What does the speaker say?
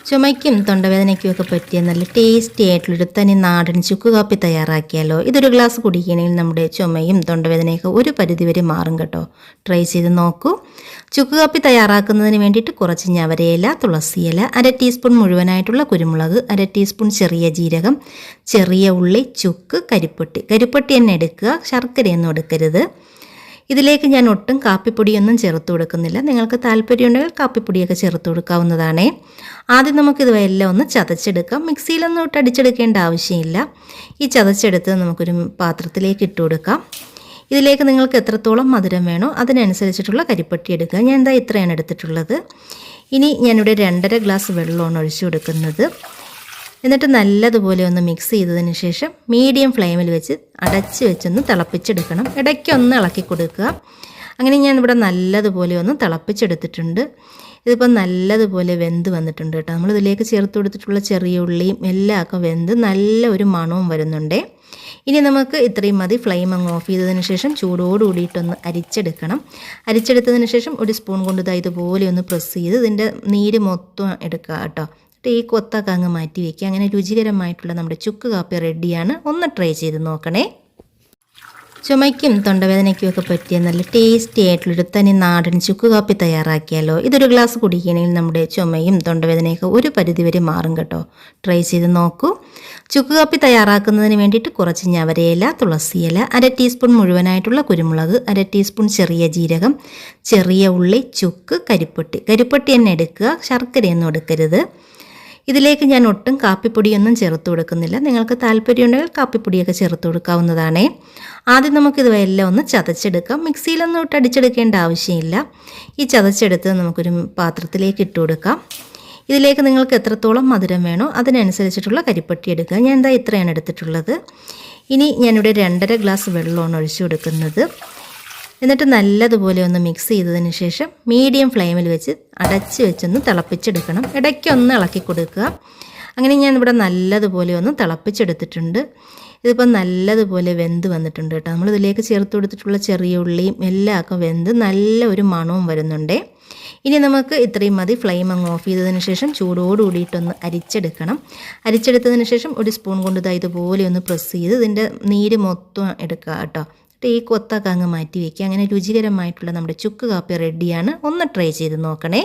ചുമയ്ക്കും തൊണ്ടവേദനയ്ക്കുമൊക്കെ പറ്റിയ നല്ല ടേസ്റ്റി ആയിട്ടുള്ളൊരു തനി നാടൻ ചുക്ക് കാപ്പി തയ്യാറാക്കിയാലോ. ഇതൊരു ഗ്ലാസ് കുടിക്കുകയാണെങ്കിൽ നമ്മുടെ ചുമയും തൊണ്ടവേദനയൊക്കെ ഒരു പരിധിവരെ മാറും കേട്ടോ. ട്രൈ ചെയ്ത് നോക്കൂ. ചുക്ക് കാപ്പി തയ്യാറാക്കുന്നതിന് വേണ്ടിയിട്ട് കുറച്ച് ഞവരയില, തുളസിയില, 1/2 ടീസ്പൂൺ മുഴുവനായിട്ടുള്ള കുരുമുളക്, 1/2 ടീസ്പൂൺ ചെറിയ ജീരകം, ചെറിയ ഉള്ളി, ചുക്ക്, കരിപ്പട്ടി തന്നെ എടുക്കുക, ശർക്കരയൊന്നും എടുക്കരുത്. ഇതിലേക്ക് ഞാൻ ഒട്ടും കാപ്പിപ്പൊടിയൊന്നും ചേർത്ത് കൊടുക്കുന്നില്ല. നിങ്ങൾക്ക് താല്പര്യമുണ്ടെങ്കിൽ കാപ്പിപ്പൊടിയൊക്കെ ചേർത്ത് കൊടുക്കാവുന്നതാണ്. ആദ്യം നമുക്കിത് എല്ലാം ഒന്ന് ചതച്ചെടുക്കാം. മിക്സിയിലൊന്നും ഇട്ട് അടിച്ചെടുക്കേണ്ട ആവശ്യമില്ല. ഈ ചതച്ചെടുത്ത് നമുക്കൊരു പാത്രത്തിലേക്ക് ഇട്ട് കൊടുക്കാം. ഇതിലേക്ക് നിങ്ങൾക്ക് എത്രത്തോളം മധുരം വേണോ അതിനനുസരിച്ചിട്ടുള്ള കരിപ്പട്ടി എടുക്കുക. ഞാൻ ഇത്രയാണ് എടുത്തിട്ടുള്ളത്. ഇനി ഞാനിവിടെ 2.5 ഗ്ലാസ് വെള്ളമാണ് ഒഴിച്ചു കൊടുക്കുന്നത്. എന്നിട്ട് നല്ലതുപോലെ ഒന്ന് മിക്സ് ചെയ്തതിന് ശേഷം മീഡിയം ഫ്ലെയിമിൽ വെച്ച് അടച്ച് വെച്ചൊന്ന് തിളപ്പിച്ചെടുക്കണം. ഇടയ്ക്കൊന്ന് ഇളക്കി കൊടുക്കുക. അങ്ങനെ ഞാനിവിടെ നല്ലതുപോലെ ഒന്ന് തിളപ്പിച്ചെടുത്തിട്ടുണ്ട്. ഇതിപ്പോൾ നല്ലതുപോലെ വെന്ത് വന്നിട്ടുണ്ട് കേട്ടോ. നമ്മളിതിലേക്ക് ചേർത്ത് കൊടുത്തിട്ടുള്ള ചെറിയ ഉള്ളിയും എല്ലാം ഒക്കെ വെന്ത് നല്ല ഒരു മണവും വരുന്നുണ്ട്. ഇനി നമുക്ക് ഇത്രയും മതി. ഫ്ലെയിം അങ്ങ് ഓഫ് ചെയ്തതിന് ശേഷം ചൂടോട് കൂടിയിട്ടൊന്ന് അരിച്ചെടുക്കണം. അരിച്ചെടുത്തതിന് ശേഷം ഒരു സ്പൂൺ കൊണ്ട് ഇതുപോലെ ഒന്ന് പ്രസ് ചെയ്ത് ഇതിൻ്റെ നീര് മൊത്തം എടുക്കുക കേട്ടോ. ഈ കൊത്തൊക്കെ അങ്ങ് മാറ്റി വയ്ക്കുക. അങ്ങനെ രുചികരമായിട്ടുള്ള നമ്മുടെ ചുക്ക് കാപ്പി റെഡിയാണ്. ഒന്ന് ട്രൈ ചെയ്ത് നോക്കണേ. ചുമയ്ക്കും തൊണ്ടവേദനയ്ക്കുമൊക്കെ പറ്റിയ നല്ല ടേസ്റ്റി ആയിട്ടുള്ളൊരു തനി നാടൻ ചുക്ക് കാപ്പി തയ്യാറാക്കിയാലോ. ഇതൊരു ഗ്ലാസ് കുടിക്കുകയാണെങ്കിൽ നമ്മുടെ ചുമയും തൊണ്ടവേദനയൊക്കെ ഒരു പരിധിവരെ മാറും കേട്ടോ. ട്രൈ ചെയ്ത് നോക്കൂ. ചുക്ക് കാപ്പി തയ്യാറാക്കുന്നതിന് വേണ്ടിയിട്ട് കുറച്ച് ഞവരയില, തുളസിയില, 1/2 ടീസ്പൂൺ മുഴുവനായിട്ടുള്ള കുരുമുളക്, 1/2 ടീസ്പൂൺ ചെറിയ ജീരകം, ചെറിയ ഉള്ളി, ചുക്ക്, കരിപ്പട്ടി തന്നെ എടുക്കുക, ശർക്കരയൊന്നും എടുക്കരുത്. ഇതിലേക്ക് ഞാൻ ഒട്ടും കാപ്പിപ്പൊടിയൊന്നും ചേർത്ത് കൊടുക്കുന്നില്ല. നിങ്ങൾക്ക് താല്പര്യമുണ്ടെങ്കിൽ കാപ്പിപ്പൊടിയൊക്കെ ചേർത്ത് കൊടുക്കാവുന്നതാണ്. ആദ്യം നമുക്കിത് എല്ലാം ഒന്ന് ചതച്ചെടുക്കാം. മിക്സിയിലൊന്നും ഇട്ട് അടിച്ചെടുക്കേണ്ട ആവശ്യമില്ല. ഈ ചതച്ചെടുത്ത് നമുക്കൊരു പാത്രത്തിലേക്ക് ഇട്ട് കൊടുക്കാം. ഇതിലേക്ക് നിങ്ങൾക്ക് എത്രത്തോളം മധുരം വേണോ അതിനനുസരിച്ചിട്ടുള്ള കരിപ്പട്ടി എടുക്കുക. ഞാൻ ഇത്രയാണ് എടുത്തിട്ടുള്ളത്. ഇനി ഞാനിവിടെ 2.5 ഗ്ലാസ് വെള്ളമാണ് ഒഴിച്ചു കൊടുക്കുന്നത്. എന്നിട്ട് നല്ലതുപോലെ ഒന്ന് മിക്സ് ചെയ്തതിന് ശേഷം മീഡിയം ഫ്ലെയിമിൽ വെച്ച് അടച്ച് വെച്ചൊന്ന് തിളപ്പിച്ചെടുക്കണം. ഇടയ്ക്കൊന്ന് ഇളക്കി കൊടുക്കുക. അങ്ങനെ ഞാനിവിടെ നല്ലതുപോലെ ഒന്ന് തിളപ്പിച്ചെടുത്തിട്ടുണ്ട്. ഇതിപ്പോൾ നല്ലതുപോലെ വെന്ത് വന്നിട്ടുണ്ട് കേട്ടോ. നമ്മളിതിലേക്ക് ചേർത്ത് കൊടുത്തിട്ടുള്ള ചെറിയ ഉള്ളിയും എല്ലാം ഒക്കെ വെന്ത് നല്ല ഒരു മണവും വരുന്നുണ്ട്. ഇനി നമുക്ക് ഇത്രയും മതി. ഫ്ലെയിം അങ്ങ് ഓഫ് ചെയ്തതിന് ശേഷം ചൂടോട് കൂടിയിട്ടൊന്ന് അരിച്ചെടുക്കണം. അരിച്ചെടുത്തതിന് ശേഷം ഒരു സ്പൂൺ കൊണ്ട് ഇതുപോലെ ഒന്ന് പ്രസ് ചെയ്ത് ഇതിൻ്റെ നീര് മൊത്തം എടുക്കുക കേട്ടോ. ഈ കൊത്തൊക്കെ അങ്ങ് മാറ്റി വയ്ക്കുക. അങ്ങനെ രുചികരമായിട്ടുള്ള നമ്മുടെ ചുക്ക് കാപ്പി റെഡിയാണ്. ഒന്ന് ട്രൈ ചെയ്ത് നോക്കണേ.